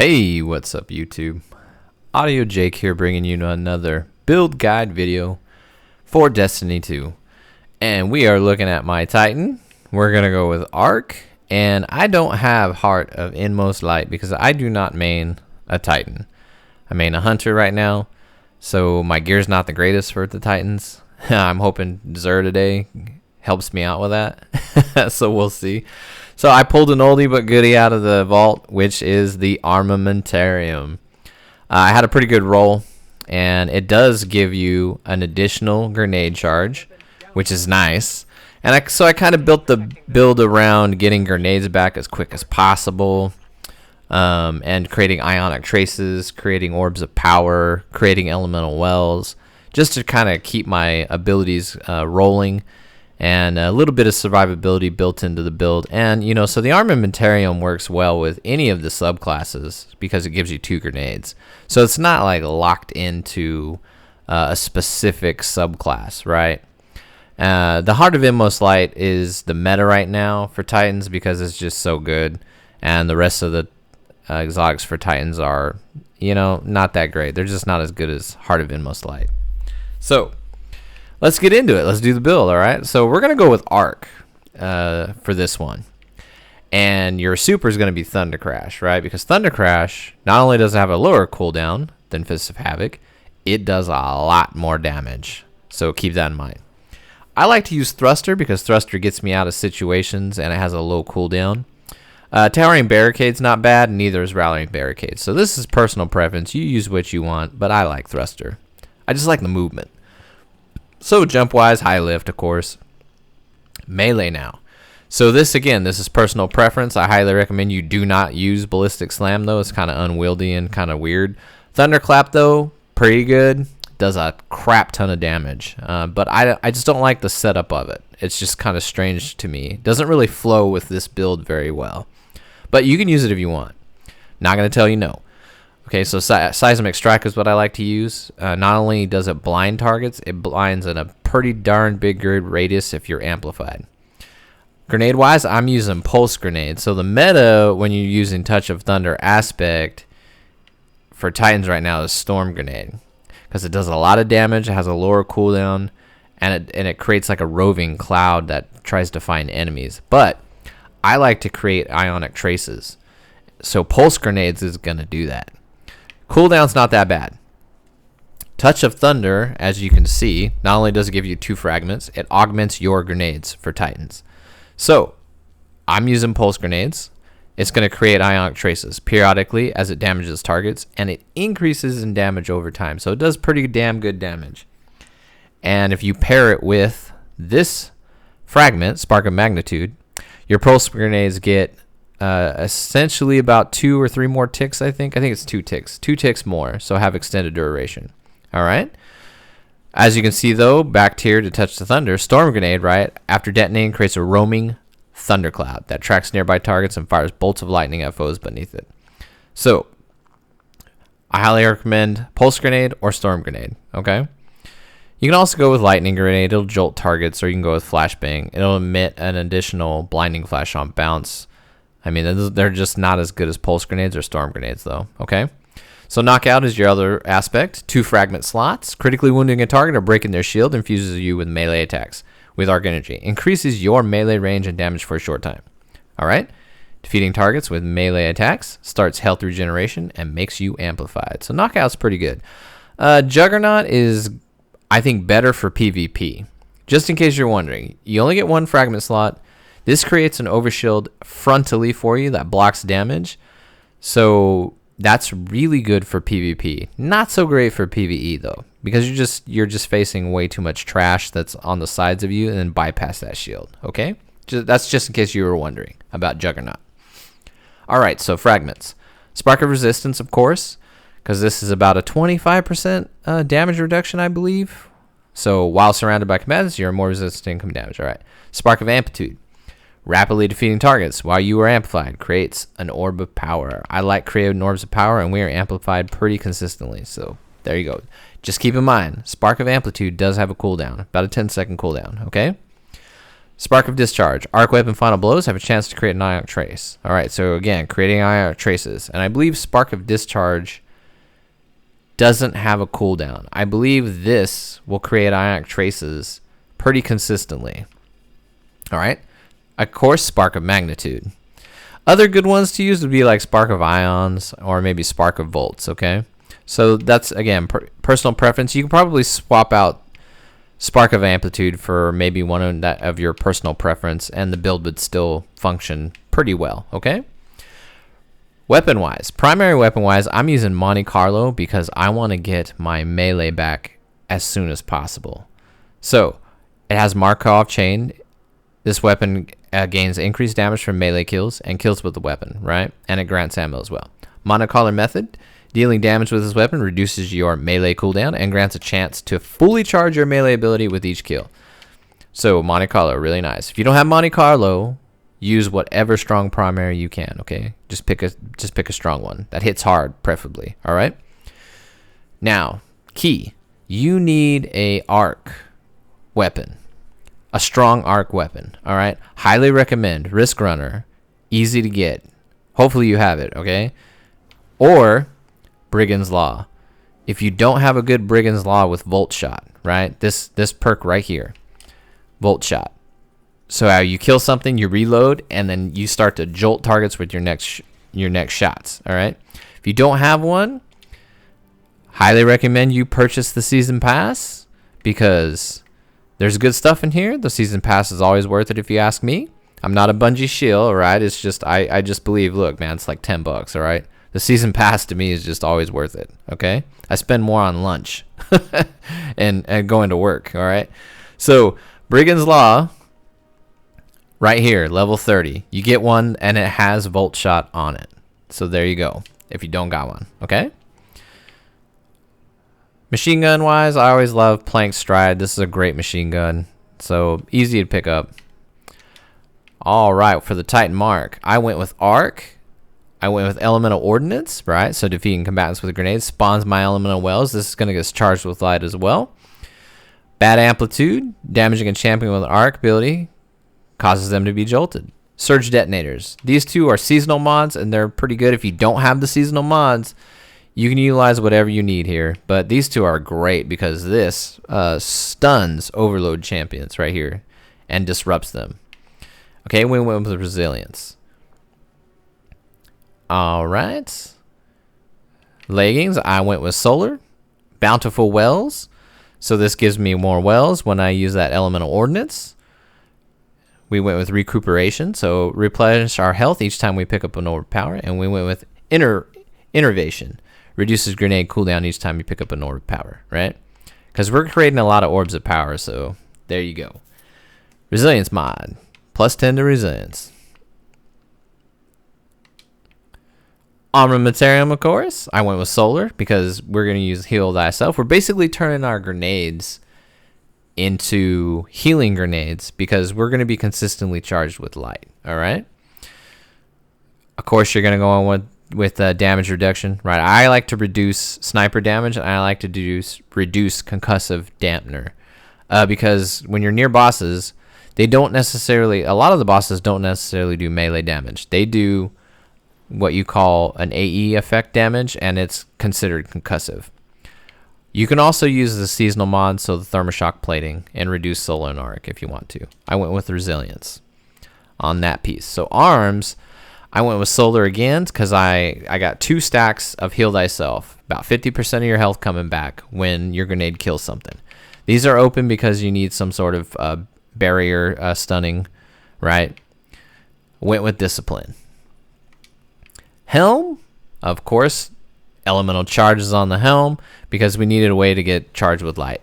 Hey, what's up YouTube? Audio Jake here, bringing you another build guide video for Destiny 2. And we are looking at my Titan. We're going to go with Arc. And I don't have Heart of Inmost Light because I do not main a Titan. I main a Hunter right now. So my gear's not the greatest for the Titans. I'm hoping Xur today helps me out with that. So we'll see. So I pulled an oldie but goodie out of the vault, which is the Armamentarium. I had a pretty good roll, and it does give you an additional grenade charge, which is nice. And so I kind of built the build around getting grenades back as quick as possible, and creating ionic traces, creating orbs of power, creating elemental wells, just to kind of keep my abilities rolling. And a little bit of survivability built into the build. And, so the Armamentarium works well with any of the subclasses because it gives you 2 grenades. So it's not like locked into a specific subclass, right? The Heart of Inmost Light is the meta right now for Titans because it's just so good. And the rest of the exotics for Titans are, not that great. They're just not as good as Heart of Inmost Light. So let's get into it. Let's do the build, all right? So we're going to go with Arc for this one. And your super is going to be Thunder Crash, right? Because Thunder Crash not only does it have a lower cooldown than Fist of Havoc, it does a lot more damage. So keep that in mind. I like to use Thruster because Thruster gets me out of situations and it has a low cooldown. Towering Barricade's not bad, and neither is Rallying Barricade. So this is personal preference. You use what you want, but I like Thruster. I just like the movement. So jump-wise, high lift, of course. Melee now. So this is personal preference. I highly recommend you do not use Ballistic Slam, though. It's kind of unwieldy and kind of weird. Thunderclap, though, pretty good. Does a crap ton of damage. But I just don't like the setup of it. It's just kind of strange to me. It doesn't really flow with this build very well. But you can use it if you want. Not going to tell you no. Okay, so Seismic Strike is what I like to use. Not only does it blind targets, it blinds in a pretty darn big grid radius if you're amplified. Grenade-wise, I'm using Pulse Grenade. So the meta when you're using Touch of Thunder aspect for Titans right now is Storm Grenade. Because it does a lot of damage, it has a lower cooldown, and it creates like a roving cloud that tries to find enemies. But I like to create ionic traces. So Pulse Grenades is going to do that. Cooldown's not that bad. Touch of Thunder, as you can see, not only does it give you 2 fragments, it augments your grenades for Titans. So, I'm using Pulse Grenades. It's going to create ionic traces periodically as it damages targets, and it increases in damage over time. So it does pretty damn good damage. And if you pair it with this fragment, Spark of Magnitude, your Pulse Grenades get essentially about 2 or 3 more ticks, I think. I think it's 2 ticks. 2 ticks more, so have extended duration. All right? As you can see, though, back here to Touch the Thunder, Storm Grenade, right, after detonating, creates a roaming thundercloud that tracks nearby targets and fires bolts of lightning at foes beneath it. So, I highly recommend Pulse Grenade or Storm Grenade, okay? You can also go with Lightning Grenade. It'll jolt targets, or you can go with Flashbang. It'll emit an additional Blinding Flash on bounce. I mean, they're just not as good as Pulse Grenades or Storm Grenades, though, okay? So Knockout is your other aspect. 2 fragment slots. Critically wounding a target or breaking their shield infuses you with melee attacks with Arc Energy. Increases your melee range and damage for a short time. All right? Defeating targets with melee attacks starts health regeneration and makes you amplified. So Knockout's pretty good. Juggernaut is, I think, better for PvP. Just in case you're wondering, you only get 1 fragment slot. This creates an overshield frontally for you that blocks damage. So that's really good for PvP. Not so great for PvE though, because you're just facing way too much trash that's on the sides of you and then bypass that shield. Okay? That's just in case you were wondering about Juggernaut. All right, so fragments. Spark of Resistance, of course, because this is about a 25% damage reduction, I believe. So while surrounded by combatants, you're more resistant to income damage. All right. Spark of Amplitude. Rapidly defeating targets while you are amplified creates an orb of power. I like creating orbs of power, and we are amplified pretty consistently. So there you go. Just keep in mind, Spark of Amplitude does have a cooldown, about a 10-second cooldown, okay? Spark of Discharge. Arc Weapon Final Blows have a chance to create an Ionic Trace. All right, so again, creating Ionic Traces. And I believe Spark of Discharge doesn't have a cooldown. I believe this will create Ionic Traces pretty consistently. All right. Of course, Spark of Magnitude. Other good ones to use would be like Spark of Ions or maybe Spark of Volts, okay? So that's, again, personal preference. You can probably swap out Spark of Amplitude for maybe one of your personal preference, and the build would still function pretty well, okay? Weapon-wise, primary weapon-wise, I'm using Monte Carlo because I want to get my melee back as soon as possible. So, it has Markov Chain. This weapon gains increased damage from melee kills and kills with the weapon, right? And it grants ammo as well. Monocollar Method. Dealing damage with this weapon reduces your melee cooldown and grants a chance to fully charge your melee ability with each kill. So, Monte Carlo, really nice. If you don't have Monte Carlo, use whatever strong primary you can, okay? Just pick a strong one that hits hard, preferably, all right? Now, key. You need a arc weapon. A strong arc weapon, all right? Highly recommend Risk Runner. Easy to get. Hopefully you have it, okay? Or Brigand's Law. If you don't have a good Brigand's Law with Volt Shot, right? This perk right here. Volt Shot. So you kill something, you reload, and then you start to jolt targets with your next shots, all right? If you don't have one, highly recommend you purchase the Season Pass because there's good stuff in here. The Season Pass is always worth it if you ask me. I'm not a Bungie shill, all right? It's just, I just believe, look, man, it's like $10, all right? The Season Pass to me is just always worth it, okay? I spend more on lunch and going to work, all right? So, Brigand's Law, right here, level 30. You get one, and it has Volt Shot on it. So there you go, if you don't got one, okay? Machine gun-wise, I always love Plank Stride. This is a great machine gun, so easy to pick up. All right, for the Titan Mark, I went with Arc. I went with Elemental Ordnance, right? So defeating combatants with grenades spawns my Elemental Wells. This is going to get charged with light as well. Bad Amplitude, damaging a champion with an Arc ability causes them to be jolted. Surge Detonators. These two are seasonal mods, and they're pretty good. If you don't have the seasonal mods, you can utilize whatever you need here. But these two are great because this stuns Overload champions right here and disrupts them. Okay, we went with Resilience. All right. Leggings, I went with Solar. Bountiful Wells. So this gives me more wells when I use that Elemental Ordnance. We went with Recuperation, so replenish our health each time we pick up an orb of power. And we went with Innervation. Reduces grenade cooldown each time you pick up an orb of power, right? Because we're creating a lot of orbs of power, so there you go. Resilience mod. Plus 10 to resilience. Armamentarium, of course. I went with Solar because we're going to use Heal Thyself. We're basically turning our grenades into healing grenades because we're going to be consistently charged with light, all right? Of course, you're going to go on with damage reduction, right? I like to reduce sniper damage, and I like to reduce concussive dampener because when you're near bosses, they don't necessarily, a lot of the bosses don't necessarily do melee damage. They do what you call an AE effect damage, and it's considered concussive. You can also use the seasonal mod, so the thermoshock plating, and reduce Solar and Arc if you want to. I went with Resilience on that piece. So arms, I went with Solar again because I got 2 stacks of Heal Thyself, about 50% of your health coming back when your grenade kills something. These are open because you need some sort of barrier stunning, right? Went with Discipline. Helm, of course, elemental charges on the helm because we needed a way to get charged with light.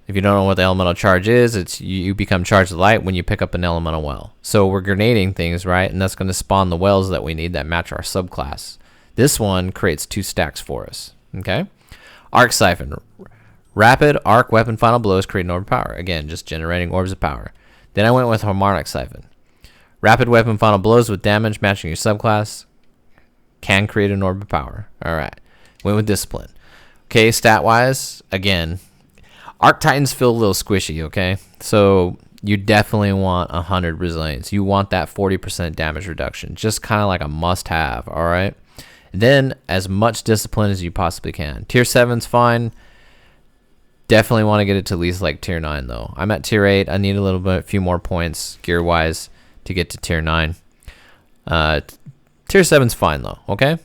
If you don't know what the elemental charge is, it's you become charged with light when you pick up an elemental well. So we're grenading things, right? And that's going to spawn the wells that we need that match our subclass. This one creates 2 stacks for us, okay? Arc Siphon. Rapid arc weapon final blows create an orb of power. Again, just generating orbs of power. Then I went with Harmonic Siphon. Rapid weapon final blows with damage matching your subclass can create an orb of power. All right. Went with Discipline. Okay, stat-wise, again, Arc Titans feel a little squishy, okay? So you definitely want 100 resilience. You want that 40% damage reduction, just kind of like a must-have. All right. Then as much discipline as you possibly can. Tier 7's fine. Definitely want to get it to at least like tier 9 though. I'm at tier 8. I need a little bit, a few more points gear wise to get to tier 9. Tier 7's fine though. Okay.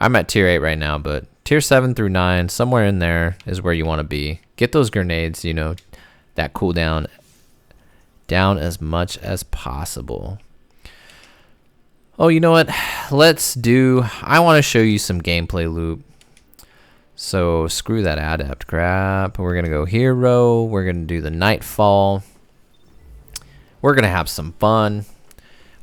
I'm at tier 8 right now, but tier 7 through 9, somewhere in there is where you want to be. Get those grenades, you know, that cooldown down as much as possible. Oh, you know what? I want to show you some gameplay loop. So screw that adept crap. We're going to go hero. We're going to do the Nightfall. We're going to have some fun.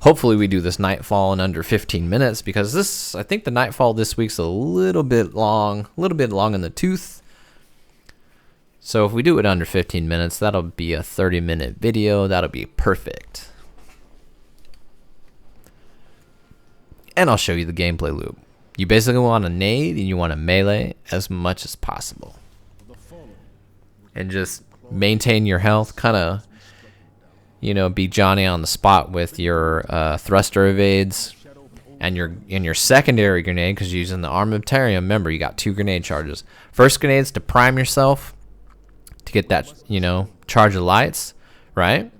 Hopefully we do this Nightfall in under 15 minutes because I think the Nightfall this week's a little bit long in the tooth. So if we do it under 15 minutes, that'll be a 30-minute video. That'll be perfect. And I'll show you the gameplay loop. You basically want to nade and you want to melee as much as possible. And just maintain your health. Kind of, you know, be Johnny on the spot with your thruster evades. And your secondary grenade, because you're using the Armamentarium. Remember, you got 2 grenade charges. First grenade's to prime yourself. To get that, you know, charge of lights. Right?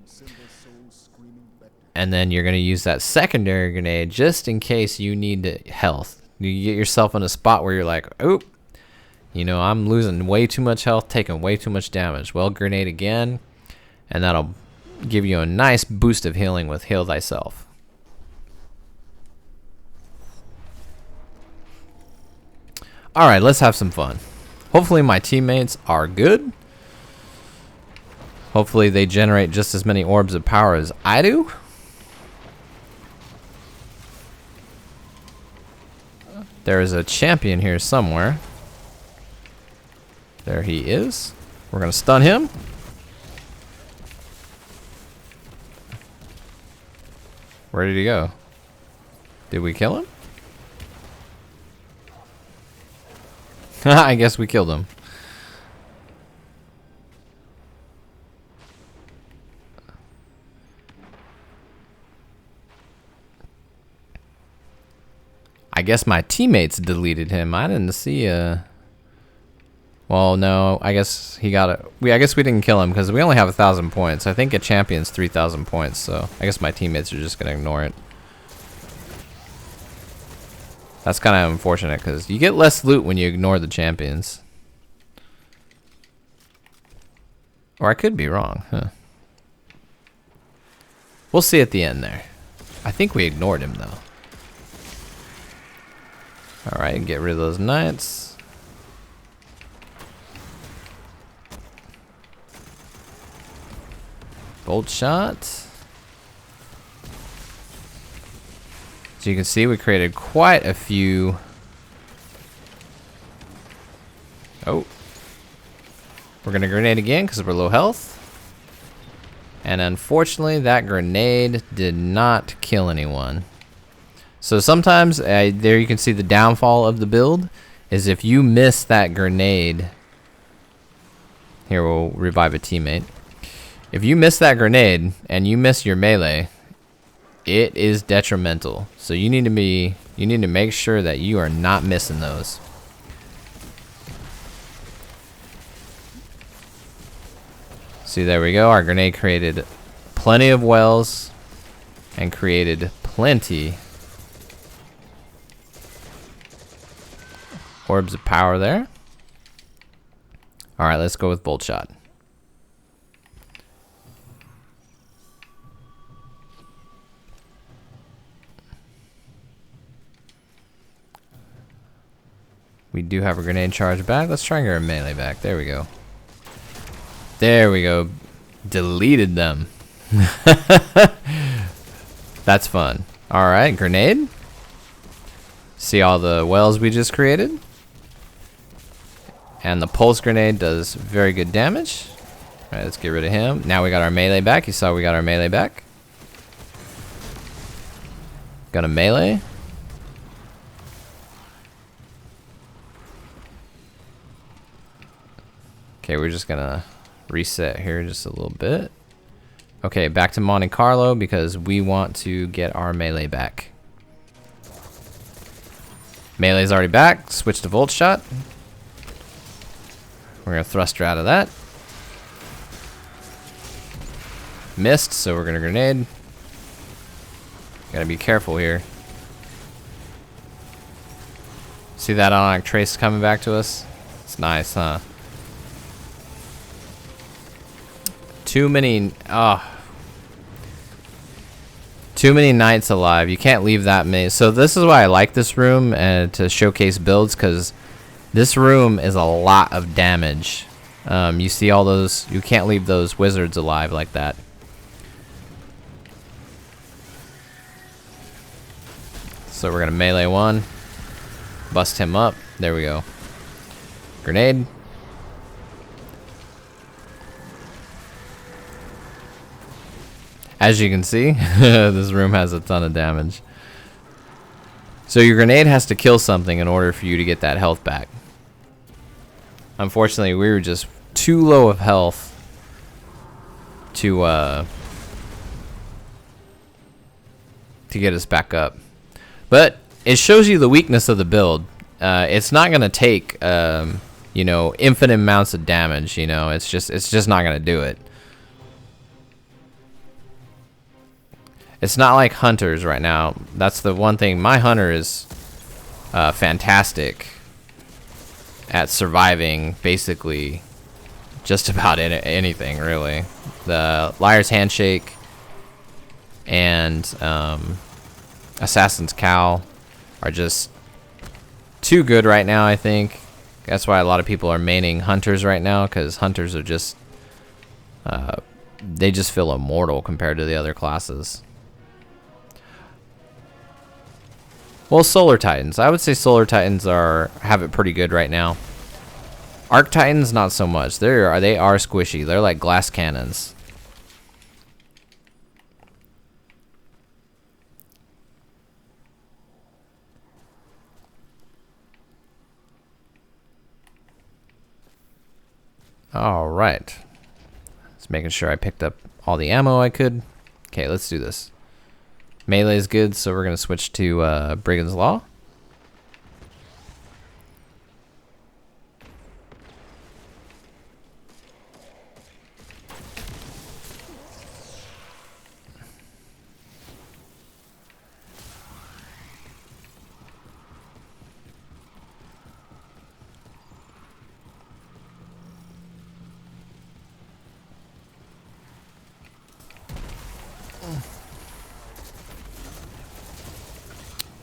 And then you're going to use that secondary grenade just in case you need health. You get yourself in a spot where you're like, oop, you know, I'm losing way too much health, taking way too much damage. Well, grenade again, and that'll give you a nice boost of healing with Heal Thyself. All right, let's have some fun. Hopefully my teammates are good. Hopefully they generate just as many orbs of power as I do. There is a champion here somewhere. There he is. We're going to stun him. Where did he go? Did we kill him? I guess we killed him. I guess my teammates deleted him. I didn't see well, no, I guess he got it. I guess we didn't kill him because we only have 1,000 points. I think a champion's 3,000 points, so I guess my teammates are just gonna ignore it. That's kind of unfortunate because you get less loot when you ignore the champions. Or I could be wrong, huh? We'll see at the end there. I think we ignored him though. Alright, get rid of those knights. Bolt shot. So you can see we created quite a few. Oh. We're going to grenade again because we're low health. And unfortunately, that grenade did not kill anyone. So sometimes, there you can see the downfall of the build, is if you miss that grenade. Here, we'll revive a teammate. If you miss that grenade, and you miss your melee, it is detrimental. So you need to make sure that you are not missing those. See, there we go. Our grenade created plenty of wells, and created plenty orbs of power there. Alright, let's go with Bolt Shot. We do have a grenade charge back. Let's try and get our melee back. There we go. There we go. Deleted them. That's fun. Alright, grenade. See all the wells we just created? And the pulse grenade does very good damage. Alright, let's get rid of him. Now we got our melee back. You saw we got our melee back. Got a melee. Okay, we're just gonna reset here just a little bit. Okay, back to Monte Carlo because we want to get our melee back. Melee's already back. Switch to Volt Shot. We're going to thruster out of that. Missed, so we're going to grenade. Gotta be careful here. See that Ionic Trace coming back to us? It's nice, huh? Too many... Too many knights alive. You can't leave that many. So this is why I like this room and to showcase builds, because this room is a lot of damage. You see all those... You can't leave those wizards alive like that. So we're going to melee one. Bust him up. There we go. Grenade. As you can see, this room has a ton of damage. So your grenade has to kill something in order for you to get that health back. Unfortunately, we were just too low of health to get us back up. But it shows you the weakness of the build. It's not gonna take you know, infinite amounts of damage. You know, it's just not gonna do it. It's not like hunters right now. That's the one thing. My hunter is fantastic at surviving basically just about anything, really. The Liar's Handshake and Assassin's Cowl are just too good right now, I think. That's why a lot of people are maining hunters right now, because hunters are just they just feel immortal compared to the other classes. Well, Solar Titans. I would say Solar Titans have it pretty good right now. Arc Titans, not so much. They are squishy. They're like glass cannons. All right. Just making sure I picked up all the ammo I could. Okay, let's do this. Melee is good, so we're going to switch to Brigand's Law.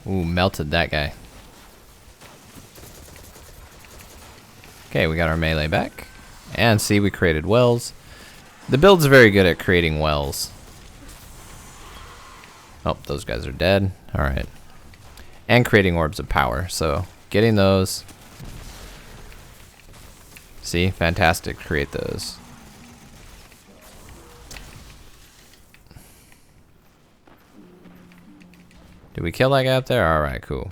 Ooh, melted that guy. Okay, we got our melee back. And see, we created wells. The build's very good at creating wells. Oh, those guys are dead. Alright. And creating orbs of power. So, getting those. See, fantastic. Create those. Did we kill that guy up there? Alright, cool.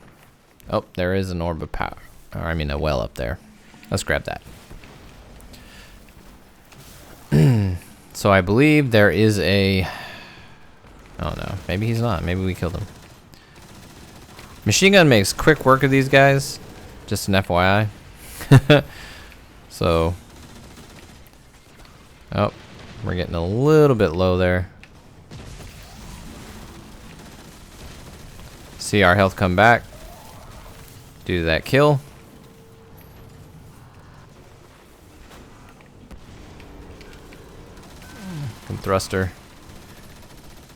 Oh, there is an orb of power. Or, I mean, a well up there. Let's grab that. So I believe there is a... Oh no, maybe he's not. Maybe we killed him. Machine gun makes quick work of these guys. Just an FYI. So... Oh, we're getting a little bit low there. See our health come back. Do that kill. And thruster.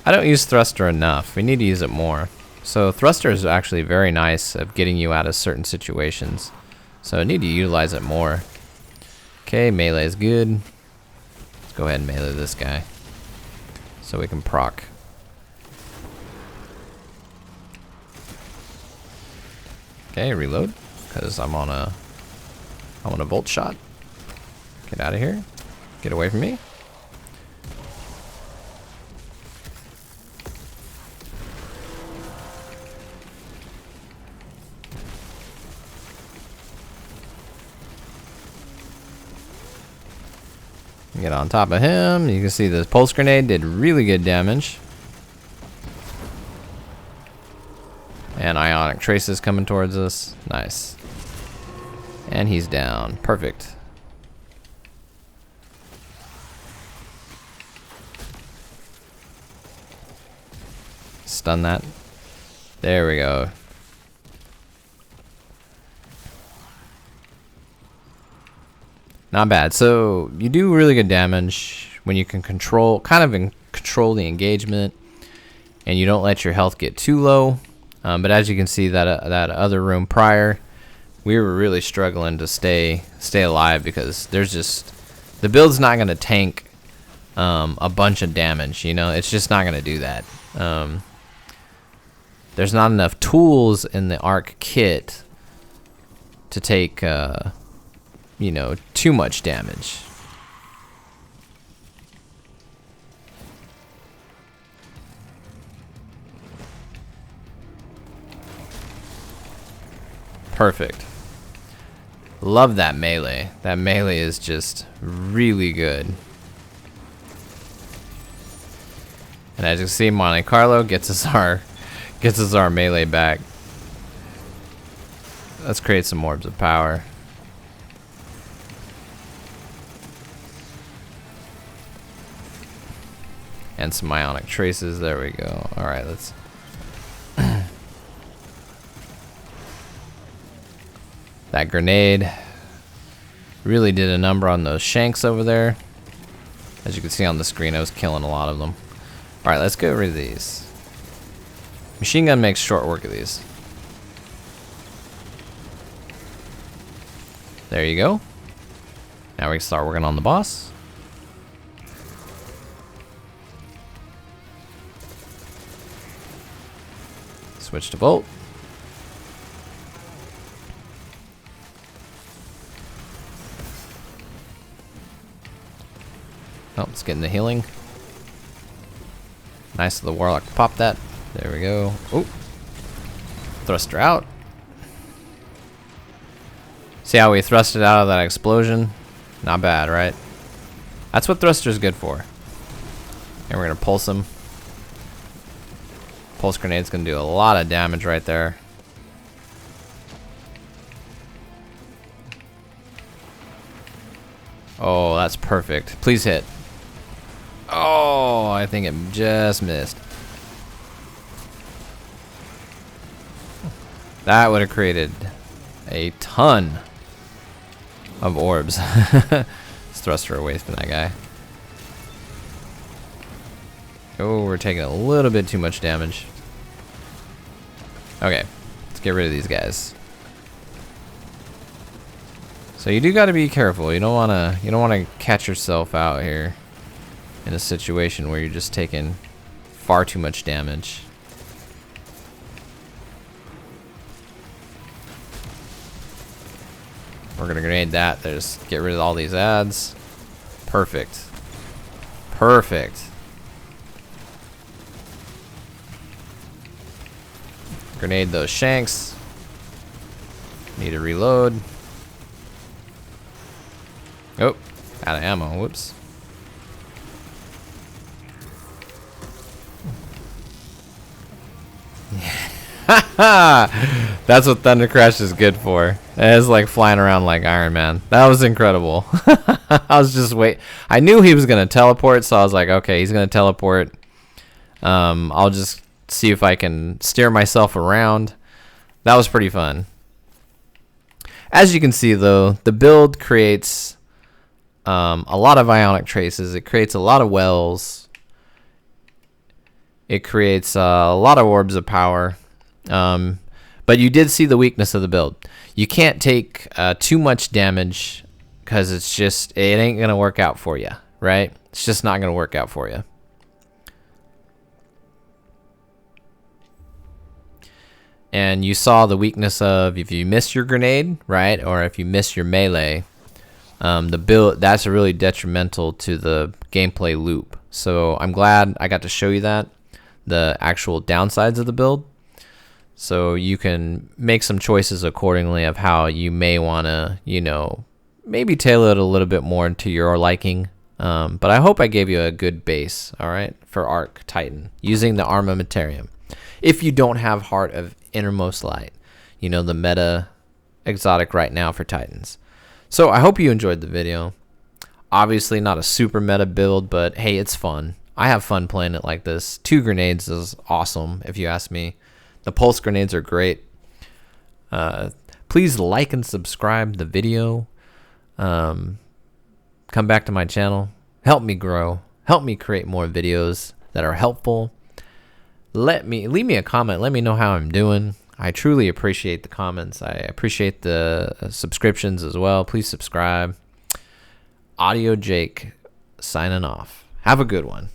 I don't use thruster enough. We need to use it more. So thruster is actually very nice at getting you out of certain situations. So I need to utilize it more. Okay, melee is good. Let's go ahead and melee this guy. So we can proc. Okay, reload. Because I'm on a bolt shot. Get out of here. Get away from me. Get on top of him. You can see this pulse grenade did really good damage. And ionic traces coming towards us. Nice. And he's down. Perfect. Stun that. There we go. Not bad. So you do really good damage when you can control the engagement, and you don't let your health get too low. But as you can see, that other room prior, we were really struggling to stay alive because there's just the build's not going to tank a bunch of damage. You know, it's just not going to do that. There's not enough tools in the Arc kit to take you know, too much damage. Perfect. Love that melee. That melee is just really good. And as you see, Monte Carlo gets us our melee back. Let's create some orbs of power. And some ionic traces. There we go. All right, let's. That grenade really did a number on those shanks over there. As you can see on the screen, I was killing a lot of them. All right, let's get rid of these. Machine gun makes short work of these. There you go. Now we can start working on the boss. Switch to bolt. Oh, let's get in the healing. Nice of the warlock to pop that. There we go. Oh, thruster out. See how we thrusted out of that explosion? Not bad, right? That's what thruster's good for. And we're gonna pulse him. Pulse grenade's gonna do a lot of damage right there. Oh, that's perfect. Please hit. Oh, I think it just missed. That would have created a ton of orbs. Let's thruster away from that guy. Oh, we're taking a little bit too much damage. Okay, let's get rid of these guys. So you do got to be careful. You don't want to catch yourself out here in a situation where you're just taking far too much damage. We're gonna grenade that. Just get rid of all these ads. Perfect. Perfect. Grenade those shanks. Need to reload. Oh, out of ammo. Whoops. That's what Thunder Crash is good for. It's like flying around like Iron Man. That was incredible. I was just I knew he was gonna teleport, so I was like, okay, he's gonna teleport. I'll just see if I can steer myself around. That was pretty fun. As you can see, though, the build creates a lot of ionic traces. It creates a lot of wells. It creates a lot of orbs of power. But you did see the weakness of the build. You can't take too much damage because it ain't gonna work out for you, right? It's just not gonna work out for you. And you saw the weakness of if you miss your grenade, right, or if you miss your melee, the build, that's really detrimental to the gameplay loop. So I'm glad I got to show you that, the actual downsides of the build. So you can make some choices accordingly of how you may want to, maybe tailor it a little bit more to your liking. But I hope I gave you a good base, all right, for Arc Titan using the Armamentarium. If you don't have Heart of Innermost Light, you know, the meta exotic right now for Titans. So I hope you enjoyed the video. Obviously not a super meta build, but hey, it's fun. I have fun playing it like this. 2 grenades is awesome, if you ask me. The pulse grenades are great. Please like and subscribe the video. Come back to my channel. Help me grow. Help me create more videos that are helpful. Leave me a comment. Let me know how I'm doing. I truly appreciate the comments. I appreciate the subscriptions as well. Please subscribe. Audio Jake signing off. Have a good one.